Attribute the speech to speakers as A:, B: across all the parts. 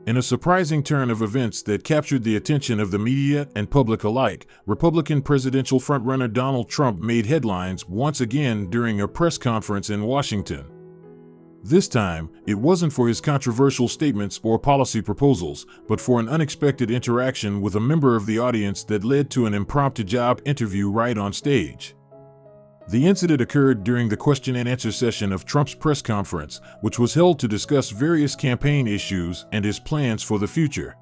A: In a surprising turn of events that captured the attention of the media and public alike, Republican presidential frontrunner Donald Trump made headlines once again during a press conference in Washington. This time, it wasn't for his controversial statements or policy proposals, but for an unexpected interaction with a member of the audience that led to an impromptu job interview right on stage. The incident occurred during the question and answer session of Trump's press conference, which was held to discuss various campaign issues and his plans for the future.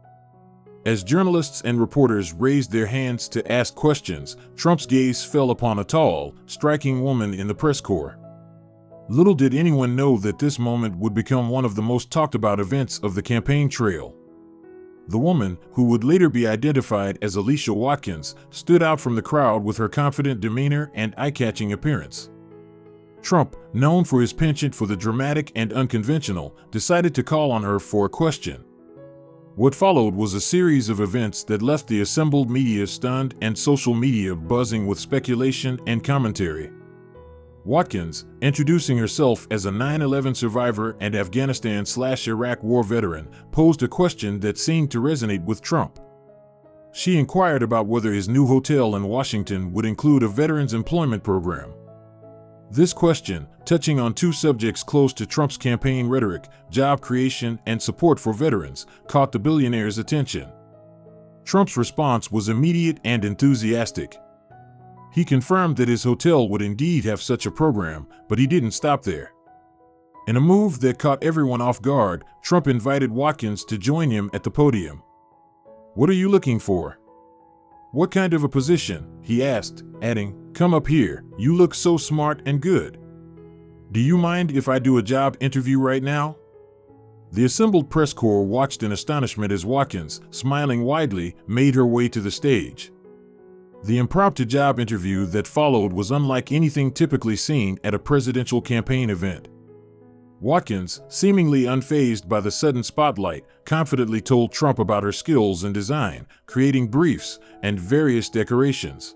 A: As journalists and reporters raised their hands to ask questions, Trump's gaze fell upon a tall, striking woman in the press corps. Little did anyone know that this moment would become one of the most talked about events of the campaign trail. The woman, who would later be identified as Alicia Watkins, stood out from the crowd with her confident demeanor and eye-catching appearance. Trump, known for his penchant for the dramatic and unconventional, decided to call on her for a question. What followed was a series of events that left the assembled media stunned and social media buzzing with speculation and commentary. Watkins, introducing herself as a 9/11 survivor and Afghanistan/Iraq war veteran, posed a question that seemed to resonate with Trump. She inquired about whether his new hotel in Washington would include a veterans employment program. This question, touching on two subjects close to Trump's campaign rhetoric, job creation and support for veterans, caught the billionaire's attention. Trump's response was immediate and enthusiastic. He confirmed that his hotel would indeed have such a program, but he didn't stop there. In a move that caught everyone off guard, Trump invited Watkins to join him at the podium. "What are you looking for?" "What kind of a position?" he asked, adding, "Come up here, you look so smart and good. Do you mind if I do a job interview right now?" The assembled press corps watched in astonishment as Watkins, smiling widely, made her way to the stage. The impromptu job interview that followed was unlike anything typically seen at a presidential campaign event. Watkins, seemingly unfazed by the sudden spotlight, confidently told Trump about her skills in design, creating briefs, and various decorations.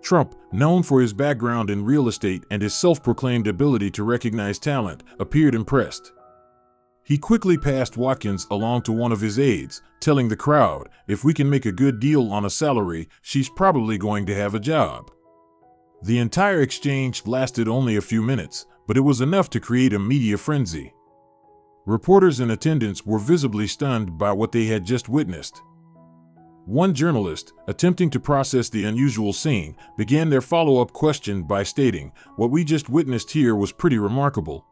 A: Trump, known for his background in real estate and his self-proclaimed ability to recognize talent, appeared impressed. He quickly passed Watkins along to one of his aides, telling the crowd, "If we can make a good deal on a salary, she's probably going to have a job." The entire exchange lasted only a few minutes, but it was enough to create a media frenzy. Reporters in attendance were visibly stunned by what they had just witnessed. One journalist, attempting to process the unusual scene, began their follow-up question by stating, "What we just witnessed here was pretty remarkable."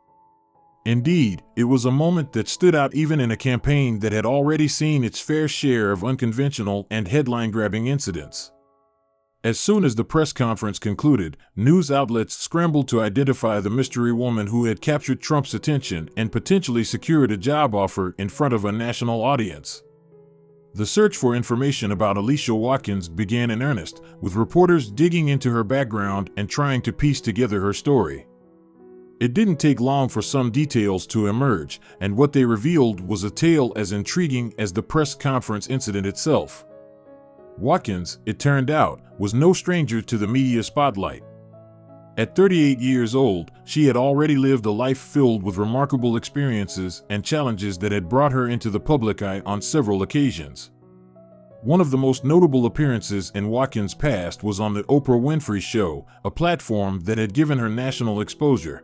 A: Indeed, it was a moment that stood out even in a campaign that had already seen its fair share of unconventional and headline-grabbing incidents. As soon as the press conference concluded, news outlets scrambled to identify the mystery woman who had captured Trump's attention and potentially secured a job offer in front of a national audience. The search for information about Alicia Watkins began in earnest, with reporters digging into her background and trying to piece together her story. It didn't take long for some details to emerge, and what they revealed was a tale as intriguing as the press conference incident itself. Watkins, it turned out, was no stranger to the media spotlight. At 38 years old, she had already lived a life filled with remarkable experiences and challenges that had brought her into the public eye on several occasions. One of the most notable appearances in Watkins' past was on the Oprah Winfrey Show, a platform that had given her national exposure.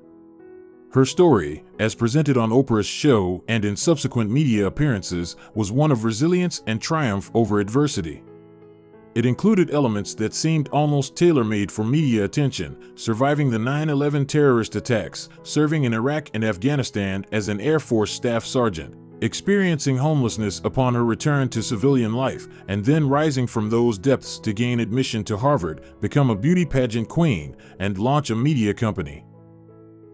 A: Her story, as presented on Oprah's show and in subsequent media appearances, was one of resilience and triumph over adversity. It included elements that seemed almost tailor-made for media attention, surviving the 9/11 terrorist attacks, serving in Iraq and Afghanistan as an Air Force staff sergeant, experiencing homelessness upon her return to civilian life, and then rising from those depths to gain admission to Harvard, become a beauty pageant queen, and launch a media company.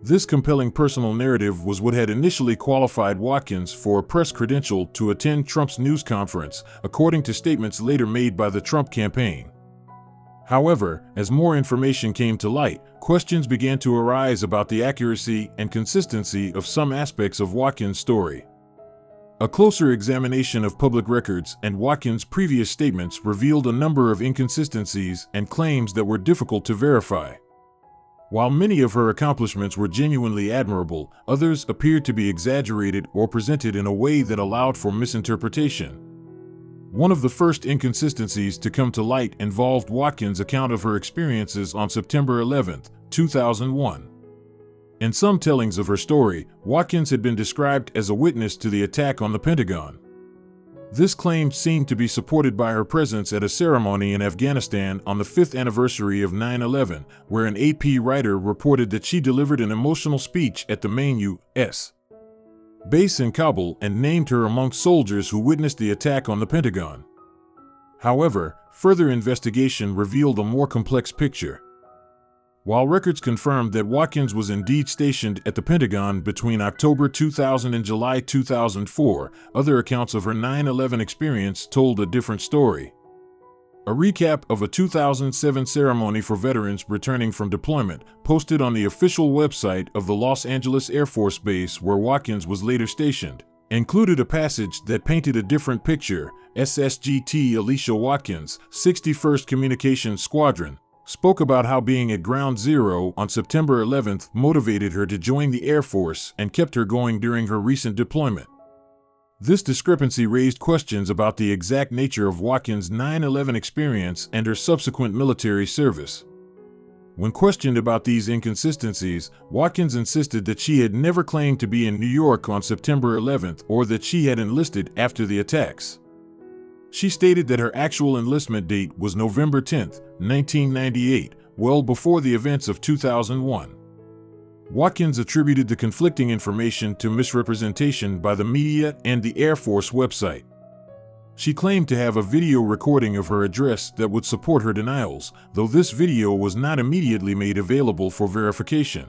A: This compelling personal narrative was what had initially qualified Watkins for a press credential to attend Trump's news conference, according to statements later made by the Trump campaign. However, as more information came to light, questions began to arise about the accuracy and consistency of some aspects of Watkins' story. A closer examination of public records and Watkins' previous statements revealed a number of inconsistencies and claims that were difficult to verify. While many of her accomplishments were genuinely admirable, others appeared to be exaggerated or presented in a way that allowed for misinterpretation. One of the first inconsistencies to come to light involved Watkins' account of her experiences on September 11, 2001. In some tellings of her story, Watkins had been described as a witness to the attack on the Pentagon. This claim seemed to be supported by her presence at a ceremony in Afghanistan on the 5th anniversary of 9/11, where an AP writer reported that she delivered an emotional speech at the main U.S. base in Kabul and named her among soldiers who witnessed the attack on the Pentagon. However, further investigation revealed a more complex picture. While records confirmed that Watkins was indeed stationed at the Pentagon between October 2000 and July 2004, other accounts of her 9/11 experience told a different story. A recap of a 2007 ceremony for veterans returning from deployment, posted on the official website of the Los Angeles Air Force Base where Watkins was later stationed, included a passage that painted a different picture. SSGT Alicia Watkins, 61st Communications Squadron, spoke about how being at Ground Zero on September 11th motivated her to join the Air Force and kept her going during her recent deployment. This discrepancy raised questions about the exact nature of Watkins' 9/11 experience and her subsequent military service. When questioned about these inconsistencies, Watkins insisted that she had never claimed to be in New York on September 11th or that she had enlisted after the attacks. She stated that her actual enlistment date was November 10, 1998, well before the events of 2001. Watkins attributed the conflicting information to misrepresentation by the media and the Air Force website. She claimed to have a video recording of her address that would support her denials, though this video was not immediately made available for verification.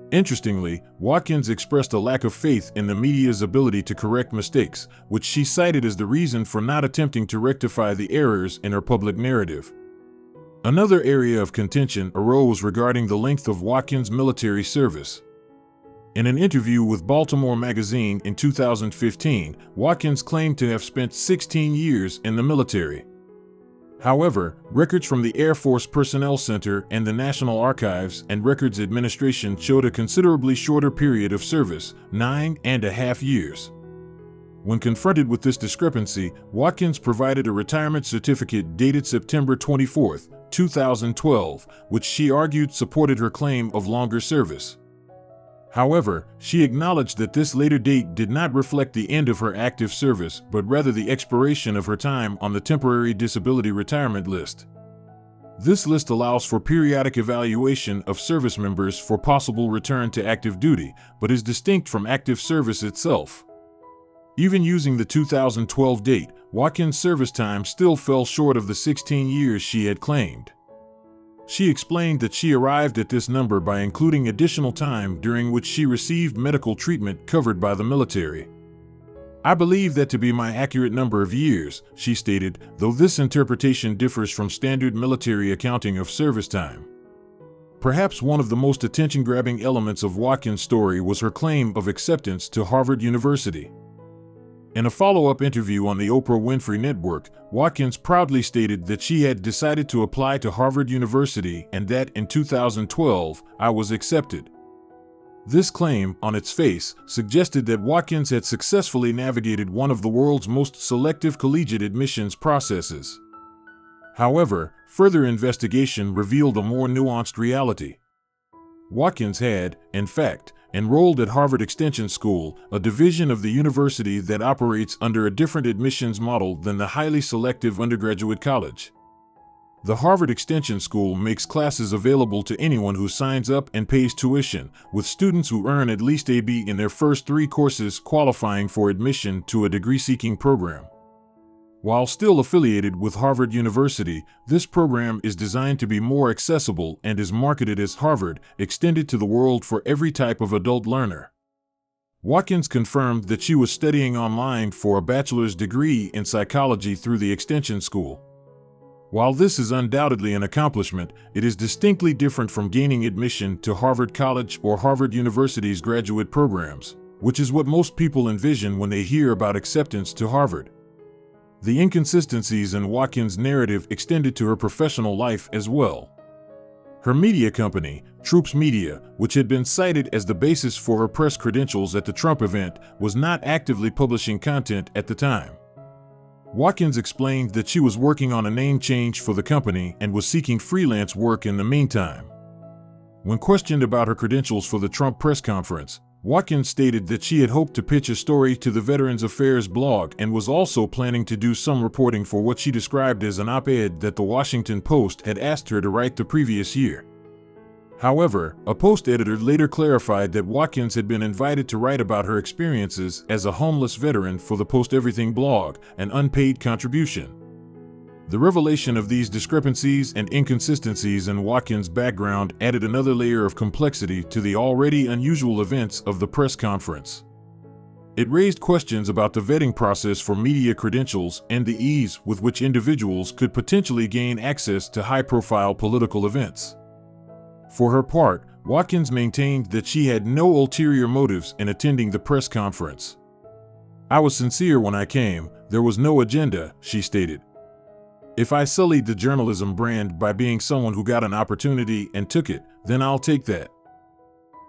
A: Interestingly, Watkins expressed a lack of faith in the media's ability to correct mistakes, which she cited as the reason for not attempting to rectify the errors in her public narrative. Another area of contention arose regarding the length of Watkins' military service. In an interview with Baltimore Magazine in 2015, Watkins claimed to have spent 16 years in the military. However, records from the Air Force Personnel Center and the National Archives and Records Administration showed a considerably shorter period of service, 9.5 years. When confronted with this discrepancy, Watkins provided a retirement certificate dated September 24, 2012, which she argued supported her claim of longer service. However, she acknowledged that this later date did not reflect the end of her active service, but rather the expiration of her time on the temporary disability retirement list. This list allows for periodic evaluation of service members for possible return to active duty, but is distinct from active service itself. Even using the 2012 date, Watkins' service time still fell short of the 16 years she had claimed. She explained that she arrived at this number by including additional time during which she received medical treatment covered by the military. "I believe that to be my accurate number of years," she stated, though this interpretation differs from standard military accounting of service time. Perhaps one of the most attention-grabbing elements of Watkins' story was her claim of acceptance to Harvard University. In a follow-up interview on the Oprah Winfrey Network, Watkins proudly stated that she had decided to apply to Harvard University and that in 2012, "I was accepted." This claim, on its face, suggested that Watkins had successfully navigated one of the world's most selective collegiate admissions processes. However, further investigation revealed a more nuanced reality. Watkins had, in fact, enrolled at Harvard Extension School, a division of the university that operates under a different admissions model than the highly selective undergraduate college. The Harvard Extension School makes classes available to anyone who signs up and pays tuition, with students who earn at least a B in their first 3 courses qualifying for admission to a degree-seeking program. While still affiliated with Harvard University, this program is designed to be more accessible and is marketed as Harvard, extended to the world for every type of adult learner. Watkins confirmed that she was studying online for a bachelor's degree in psychology through the Extension School. While this is undoubtedly an accomplishment, it is distinctly different from gaining admission to Harvard College or Harvard University's graduate programs, which is what most people envision when they hear about acceptance to Harvard. The inconsistencies in Watkins' narrative extended to her professional life as well. Her media company, Troops Media, which had been cited as the basis for her press credentials at the Trump event, was not actively publishing content at the time. Watkins explained that she was working on a name change for the company and was seeking freelance work in the meantime. When questioned about her credentials for the Trump press conference, Watkins stated that she had hoped to pitch a story to the Veterans Affairs blog and was also planning to do some reporting for what she described as an op-ed that the Washington Post had asked her to write the previous year. However, a Post editor later clarified that Watkins had been invited to write about her experiences as a homeless veteran for the Post Everything blog, an unpaid contribution. The revelation of these discrepancies and inconsistencies in Watkins' background added another layer of complexity to the already unusual events of the press conference. It raised questions about the vetting process for media credentials and the ease with which individuals could potentially gain access to high-profile political events. For her part, Watkins maintained that she had no ulterior motives in attending the press conference. "I was sincere when I came, there was no agenda," she stated. "If I sullied the journalism brand by being someone who got an opportunity and took it, then I'll take that."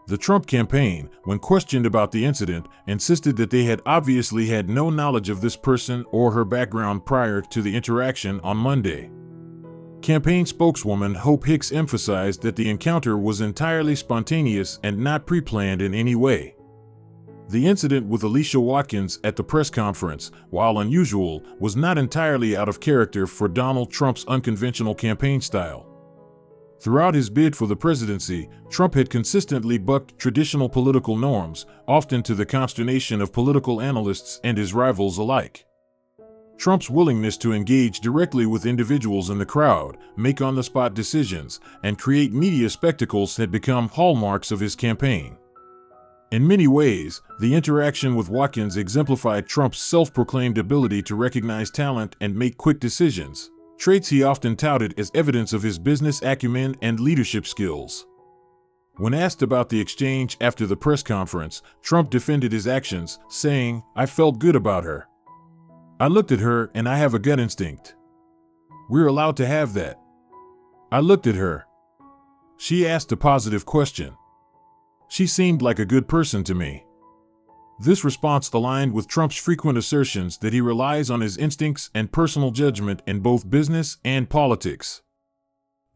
A: The Trump campaign, when questioned about the incident, insisted that they had obviously had no knowledge of this person or her background prior to the interaction on Monday. Campaign spokeswoman Hope Hicks emphasized that the encounter was entirely spontaneous and not pre-planned in any way. The incident with Alicia Watkins at the press conference, while unusual, was not entirely out of character for Donald Trump's unconventional campaign style. Throughout his bid for the presidency, Trump had consistently bucked traditional political norms, often to the consternation of political analysts and his rivals alike. Trump's willingness to engage directly with individuals in the crowd, make on-the-spot decisions, and create media spectacles had become hallmarks of his campaign. In many ways, the interaction with Watkins exemplified Trump's self-proclaimed ability to recognize talent and make quick decisions, traits he often touted as evidence of his business acumen and leadership skills. When asked about the exchange after the press conference, Trump defended his actions, saying, "I felt good about her. I looked at her and I have a gut instinct. We're allowed to have that. I looked at her. She asked a positive question. She seemed like a good person to me." This response aligned with Trump's frequent assertions that he relies on his instincts and personal judgment in both business and politics.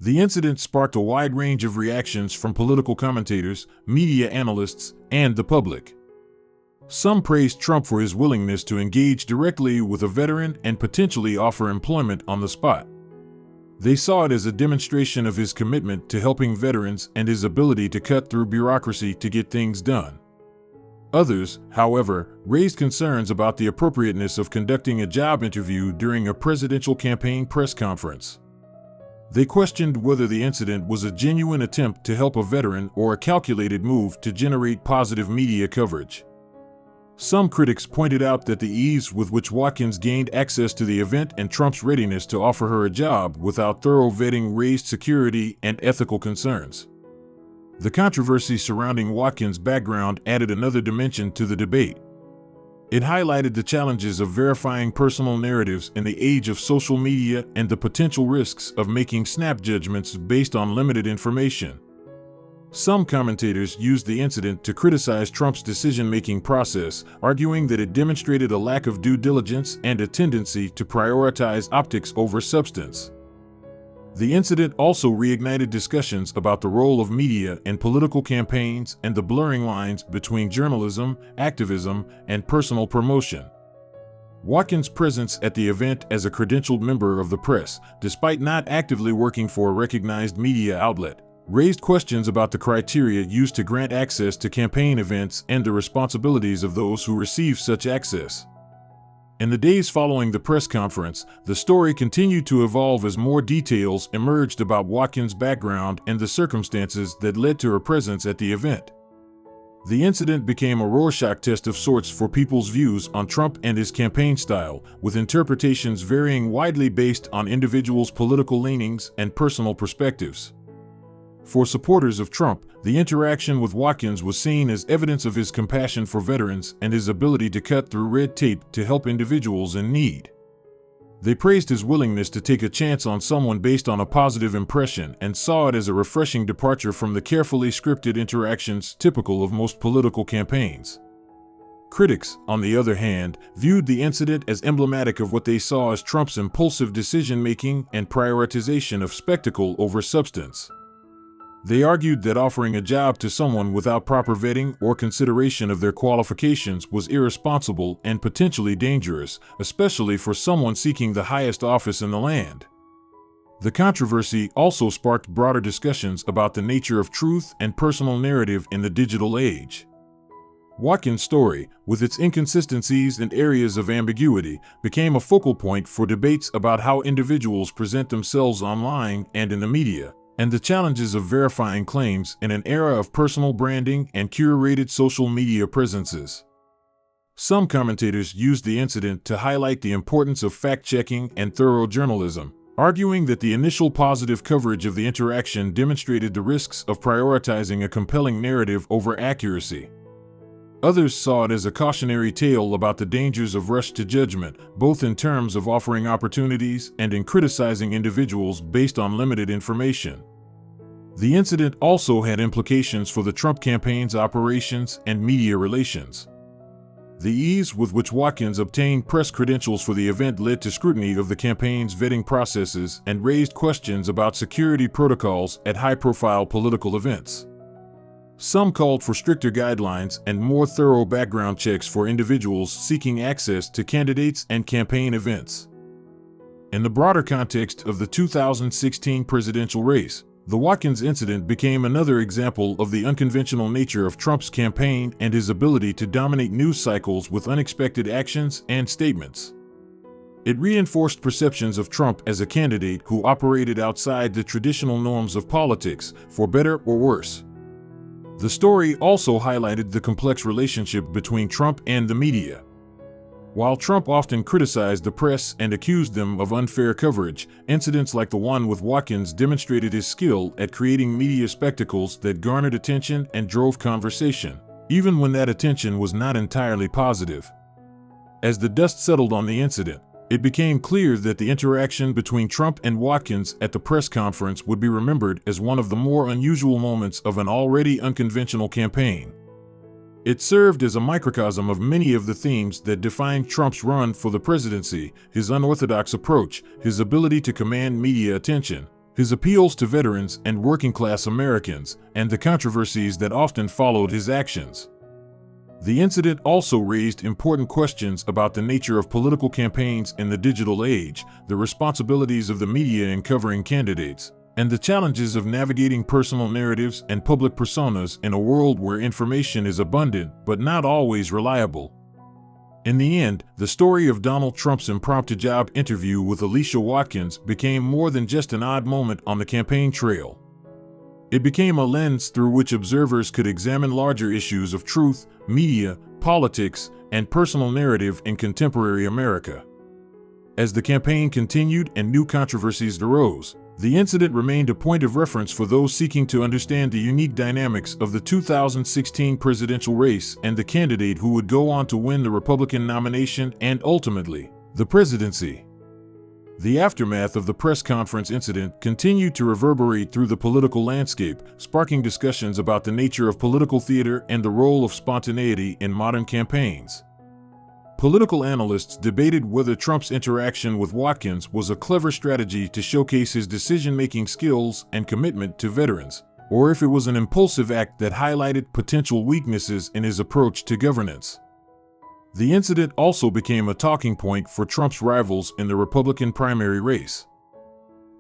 A: The incident sparked a wide range of reactions from political commentators, media analysts, and the public. Some praised Trump for his willingness to engage directly with a veteran and potentially offer employment on the spot. They saw it as a demonstration of his commitment to helping veterans and his ability to cut through bureaucracy to get things done. Others, however, raised concerns about the appropriateness of conducting a job interview during a presidential campaign press conference. They questioned whether the incident was a genuine attempt to help a veteran or a calculated move to generate positive media coverage. Some critics pointed out that the ease with which Watkins gained access to the event and Trump's readiness to offer her a job without thorough vetting raised security and ethical concerns. The controversy surrounding Watkins' background added another dimension to the debate. It highlighted the challenges of verifying personal narratives in the age of social media and the potential risks of making snap judgments based on limited information. Some commentators used the incident to criticize Trump's decision-making process, arguing that it demonstrated a lack of due diligence and a tendency to prioritize optics over substance. The incident also reignited discussions about the role of media in political campaigns and the blurring lines between journalism, activism, and personal promotion. Watkins' presence at the event as a credentialed member of the press, despite not actively working for a recognized media outlet, raised questions about the criteria used to grant access to campaign events and the responsibilities of those who receive such access. In the days following the press conference, the story continued to evolve as more details emerged about Watkins' background and the circumstances that led to her presence at the event. The incident became a Rorschach test of sorts for people's views on Trump and his campaign style, with interpretations varying widely based on individuals' political leanings and personal perspectives. For supporters of Trump, the interaction with Watkins was seen as evidence of his compassion for veterans and his ability to cut through red tape to help individuals in need. They praised his willingness to take a chance on someone based on a positive impression and saw it as a refreshing departure from the carefully scripted interactions typical of most political campaigns. Critics, on the other hand, viewed the incident as emblematic of what they saw as Trump's impulsive decision-making and prioritization of spectacle over substance. They argued that offering a job to someone without proper vetting or consideration of their qualifications was irresponsible and potentially dangerous, especially for someone seeking the highest office in the land. The controversy also sparked broader discussions about the nature of truth and personal narrative in the digital age. Watkins' story, with its inconsistencies and areas of ambiguity, became a focal point for debates about how individuals present themselves online and in the media, and the challenges of verifying claims in an era of personal branding and curated social media presences. Some commentators used the incident to highlight the importance of fact-checking and thorough journalism, arguing that the initial positive coverage of the interaction demonstrated the risks of prioritizing a compelling narrative over accuracy. Others saw it as a cautionary tale about the dangers of rush to judgment, both in terms of offering opportunities and in criticizing individuals based on limited information. The incident also had implications for the Trump campaign's operations and media relations. The ease with which Watkins obtained press credentials for the event led to scrutiny of the campaign's vetting processes and raised questions about security protocols at high-profile political events. Some called for stricter guidelines and more thorough background checks for individuals seeking access to candidates and campaign events. In the broader context of the 2016 presidential race, the Watkins incident became another example of the unconventional nature of Trump's campaign and his ability to dominate news cycles with unexpected actions and statements. It reinforced perceptions of Trump as a candidate who operated outside the traditional norms of politics, for better or worse. The story also highlighted the complex relationship between Trump and the media. While Trump often criticized the press and accused them of unfair coverage, incidents like the one with Watkins demonstrated his skill at creating media spectacles that garnered attention and drove conversation, even when that attention was not entirely positive. As the dust settled on the incident, it became clear that the interaction between Trump and Watkins at the press conference would be remembered as one of the more unusual moments of an already unconventional campaign. It served as a microcosm of many of the themes that defined Trump's run for the presidency: his unorthodox approach, his ability to command media attention, his appeals to veterans and working-class Americans, and the controversies that often followed his actions. The incident also raised important questions about the nature of political campaigns in the digital age, the responsibilities of the media in covering candidates, and the challenges of navigating personal narratives and public personas in a world where information is abundant but not always reliable. In the end, the story of Donald Trump's impromptu job interview with Alicia Watkins became more than just an odd moment on the campaign trail. It became a lens through which observers could examine larger issues of truth, media, politics, and personal narrative in contemporary America. As the campaign continued and new controversies arose, the incident remained a point of reference for those seeking to understand the unique dynamics of the 2016 presidential race and the candidate who would go on to win the Republican nomination and ultimately, the presidency. The aftermath of the press conference incident continued to reverberate through the political landscape, sparking discussions about the nature of political theater and the role of spontaneity in modern campaigns. Political analysts debated whether Trump's interaction with Watkins was a clever strategy to showcase his decision-making skills and commitment to veterans, or if it was an impulsive act that highlighted potential weaknesses in his approach to governance. The incident also became a talking point for Trump's rivals in the Republican primary race.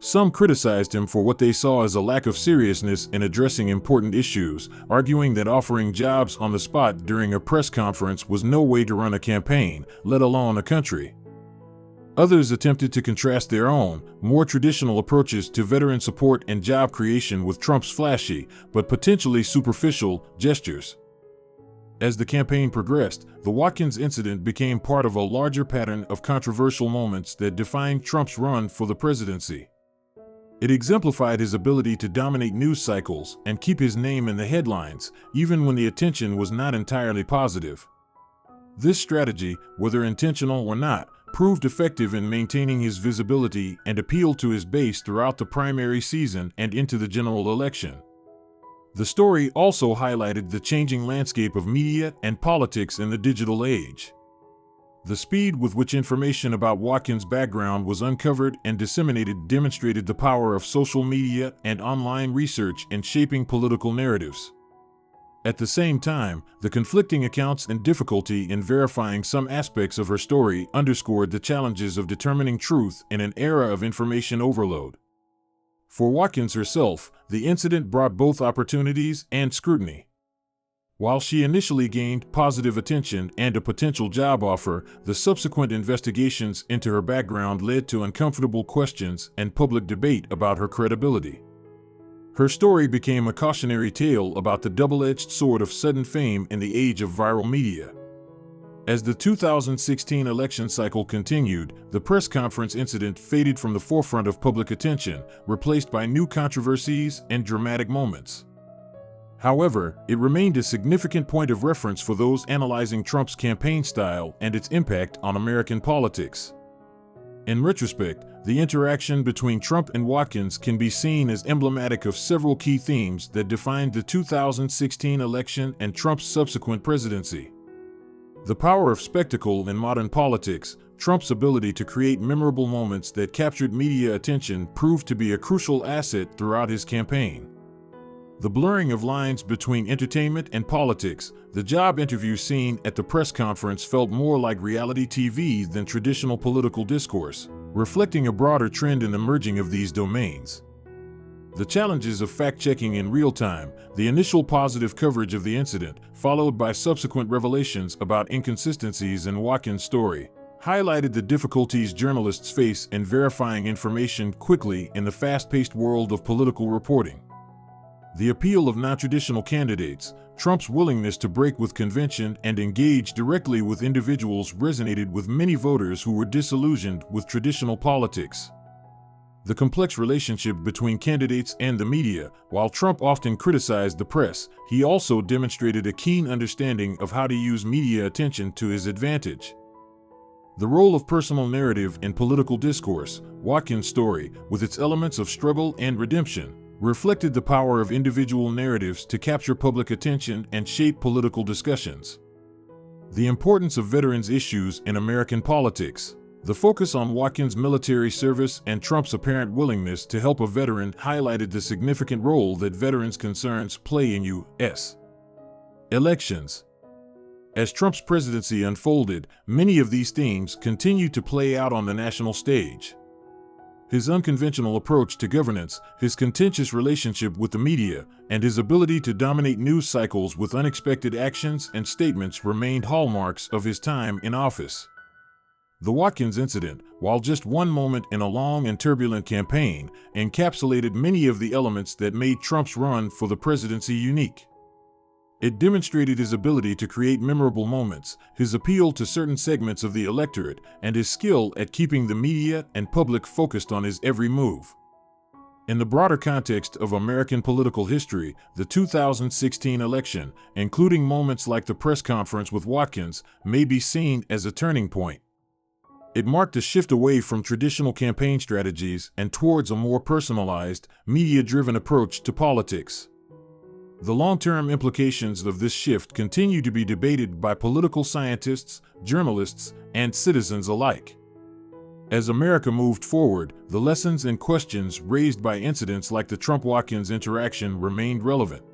A: Some criticized him for what they saw as a lack of seriousness in addressing important issues, arguing that offering jobs on the spot during a press conference was no way to run a campaign, let alone a country. Others attempted to contrast their own, more traditional approaches to veteran support and job creation with Trump's flashy, but potentially superficial, gestures. As the campaign progressed, the Watkins incident became part of a larger pattern of controversial moments that defined Trump's run for the presidency. It exemplified his ability to dominate news cycles and keep his name in the headlines, even when the attention was not entirely positive. This strategy, whether intentional or not, proved effective in maintaining his visibility and appealed to his base throughout the primary season and into the general election. The story also highlighted the changing landscape of media and politics in the digital age. The speed with which information about Watkins' background was uncovered and disseminated demonstrated the power of social media and online research in shaping political narratives. At the same time, the conflicting accounts and difficulty in verifying some aspects of her story underscored the challenges of determining truth in an era of information overload. For Watkins herself, the incident brought both opportunities and scrutiny. While she initially gained positive attention and a potential job offer, the subsequent investigations into her background led to uncomfortable questions and public debate about her credibility. Her story became a cautionary tale about the double-edged sword of sudden fame in the age of viral media. As the 2016 election cycle continued, the press conference incident faded from the forefront of public attention, replaced by new controversies and dramatic moments. However, it remained a significant point of reference for those analyzing Trump's campaign style and its impact on American politics. In retrospect, the interaction between Trump and Watkins can be seen as emblematic of several key themes that defined the 2016 election and Trump's subsequent presidency. The power of spectacle in modern politics, Trump's ability to create memorable moments that captured media attention proved to be a crucial asset throughout his campaign. The blurring of lines between entertainment and politics, the job interview scene at the press conference felt more like reality TV than traditional political discourse, reflecting a broader trend in the merging of these domains. The challenges of fact-checking in real time, the initial positive coverage of the incident, followed by subsequent revelations about inconsistencies in Watkins' story, highlighted the difficulties journalists face in verifying information quickly in the fast-paced world of political reporting. The appeal of non-traditional candidates, Trump's willingness to break with convention and engage directly with individuals resonated with many voters who were disillusioned with traditional politics. The complex relationship between candidates and the media, while Trump often criticized the press, he also demonstrated a keen understanding of how to use media attention to his advantage. The role of personal narrative in political discourse, Watkins' story, with its elements of struggle and redemption, reflected the power of individual narratives to capture public attention and shape political discussions. The importance of veterans' issues in American politics. The focus on Watkins' military service and Trump's apparent willingness to help a veteran highlighted the significant role that veterans' concerns play in U.S. elections. As Trump's presidency unfolded, many of these themes continued to play out on the national stage. His unconventional approach to governance, his contentious relationship with the media, and his ability to dominate news cycles with unexpected actions and statements remained hallmarks of his time in office. The Watkins incident, while just one moment in a long and turbulent campaign, encapsulated many of the elements that made Trump's run for the presidency unique. It demonstrated his ability to create memorable moments, his appeal to certain segments of the electorate, and his skill at keeping the media and public focused on his every move. In the broader context of American political history, the 2016 election, including moments like the press conference with Watkins, may be seen as a turning point. It marked a shift away from traditional campaign strategies and towards a more personalized, media-driven approach to politics. The long-term implications of this shift continue to be debated by political scientists, journalists, and citizens alike. As America moved forward, the lessons and questions raised by incidents like the Trump-Watkins interaction remained relevant.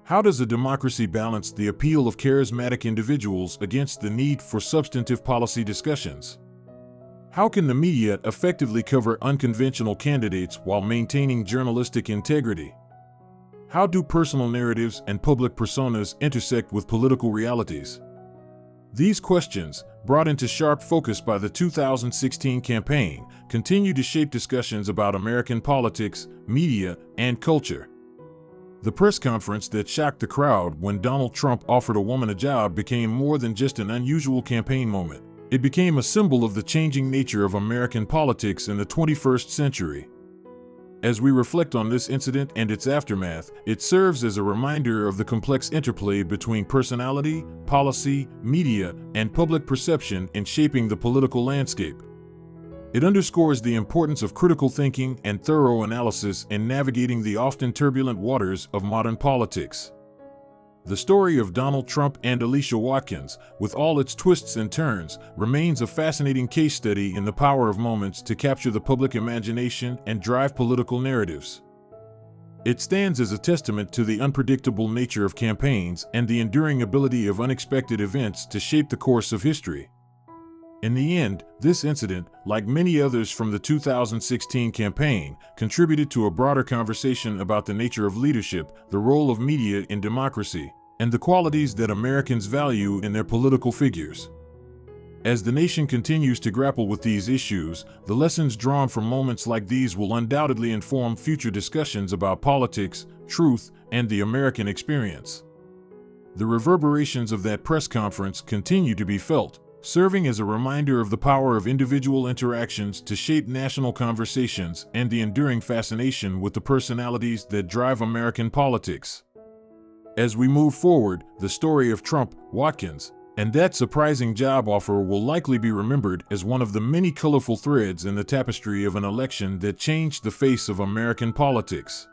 A: How does a democracy balance the appeal of charismatic individuals against the need for substantive policy discussions? How can the media effectively cover unconventional candidates while maintaining journalistic integrity? How do personal narratives and public personas intersect with political realities? These questions, brought into sharp focus by the 2016 campaign, continue to shape discussions about American politics, media, and culture. The press conference that shocked the crowd when Donald Trump offered a woman a job became more than just an unusual campaign moment. It became a symbol of the changing nature of American politics in the 21st century. As we reflect on this incident and its aftermath, it serves as a reminder of the complex interplay between personality, policy, media, and public perception in shaping the political landscape. It underscores the importance of critical thinking and thorough analysis in navigating the often turbulent waters of modern politics. The story of Donald Trump and Alicia Watkins, with all its twists and turns, remains a fascinating case study in the power of moments to capture the public imagination and drive political narratives. It stands as a testament to the unpredictable nature of campaigns and the enduring ability of unexpected events to shape the course of history. In the end, this incident, like many others from the 2016 campaign, contributed to a broader conversation about the nature of leadership, the role of media in democracy, and the qualities that Americans value in their political figures. As the nation continues to grapple with these issues, the lessons drawn from moments like these will undoubtedly inform future discussions about politics, truth, and the American experience. The reverberations of that press conference continue to be felt, serving as a reminder of the power of individual interactions to shape national conversations and the enduring fascination with the personalities that drive American politics. As we move forward, the story of Trump, Watkins, and that surprising job offer will likely be remembered as one of the many colorful threads in the tapestry of an election that changed the face of American politics.